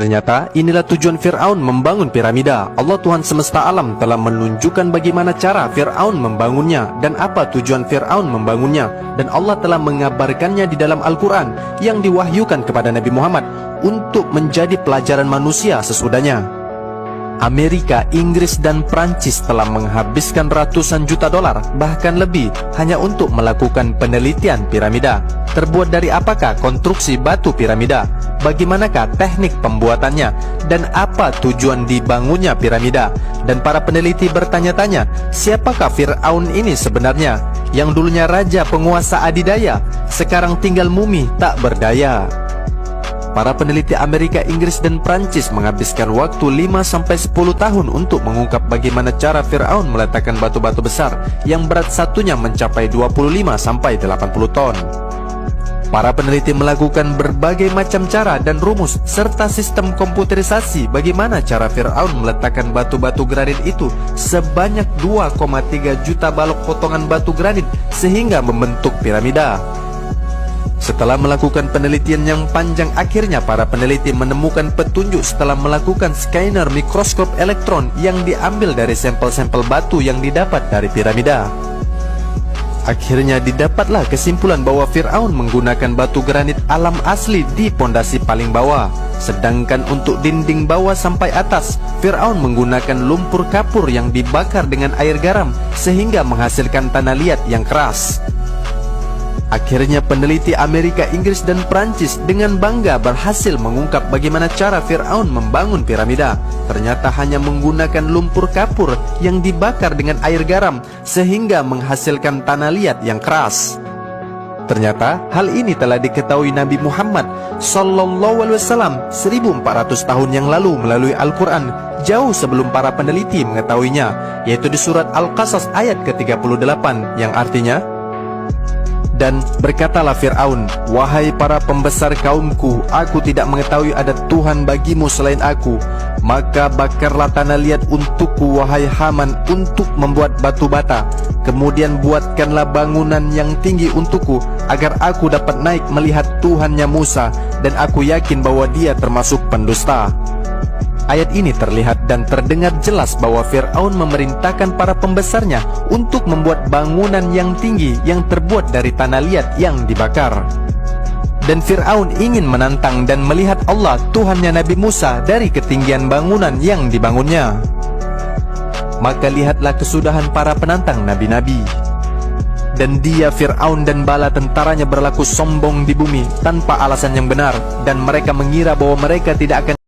Ternyata inilah tujuan Fir'aun membangun piramida. Allah Tuhan semesta alam telah menunjukkan bagaimana cara Fir'aun membangunnya dan apa tujuan Fir'aun membangunnya. Dan Allah telah mengabarkannya di dalam Al-Quran yang diwahyukan kepada Nabi Muhammad untuk menjadi pelajaran manusia sesudahnya. Amerika, Inggris, dan Prancis telah menghabiskan ratusan juta dolar, bahkan lebih, hanya untuk melakukan penelitian piramida. Terbuat dari apakah konstruksi batu piramida? Bagaimanakah teknik pembuatannya? Dan apa tujuan dibangunnya piramida? Dan para peneliti bertanya-tanya, siapakah Fir'aun ini sebenarnya? Yang dulunya raja penguasa adidaya, sekarang tinggal mumi tak berdaya. Para peneliti Amerika, Inggris, dan Prancis menghabiskan waktu 5-10 tahun untuk mengungkap bagaimana cara Fir'aun meletakkan batu-batu besar yang berat satunya mencapai 25-80 ton. Para peneliti melakukan berbagai macam cara dan rumus serta sistem komputerisasi bagaimana cara Fir'aun meletakkan batu-batu granit itu sebanyak 2,3 juta balok potongan batu granit sehingga membentuk piramida. Setelah melakukan penelitian yang panjang, akhirnya para peneliti menemukan petunjuk setelah melakukan scanner mikroskop elektron yang diambil dari sampel-sampel batu yang didapat dari piramida. Akhirnya didapatlah kesimpulan bahwa Fir'aun menggunakan batu granit alam asli di pondasi paling bawah. Sedangkan untuk dinding bawah sampai atas, Fir'aun menggunakan lumpur kapur yang dibakar dengan air garam sehingga menghasilkan tanah liat yang keras. Akhirnya peneliti Amerika, Inggris, dan Prancis dengan bangga berhasil mengungkap bagaimana cara Fir'aun membangun piramida. Ternyata hanya menggunakan lumpur kapur yang dibakar dengan air garam sehingga menghasilkan tanah liat yang keras. Ternyata hal ini telah diketahui Nabi Muhammad Sallallahu Alaihi Wasallam 1400 tahun yang lalu melalui Al-Quran, jauh sebelum para peneliti mengetahuinya, yaitu di surat Al-Qasas ayat ke-38 yang artinya, dan berkatalah Fir'aun, wahai para pembesar kaumku, aku tidak mengetahui ada Tuhan bagimu selain aku. Maka bakarlah tanah liat untukku, wahai Haman, untuk membuat batu bata. Kemudian buatkanlah bangunan yang tinggi untukku, agar aku dapat naik melihat Tuhannya Musa, dan aku yakin bahwa dia termasuk pendusta. Ayat ini terlihat dan terdengar jelas bahwa Fir'aun memerintahkan para pembesarnya untuk membuat bangunan yang tinggi yang terbuat dari tanah liat yang dibakar. Dan Fir'aun ingin menantang dan melihat Allah, Tuhannya Nabi Musa, dari ketinggian bangunan yang dibangunnya. Maka lihatlah kesudahan para penantang nabi-nabi. Dan dia, Fir'aun, dan bala tentaranya berlaku sombong di bumi tanpa alasan yang benar, dan mereka mengira bahwa mereka tidak akan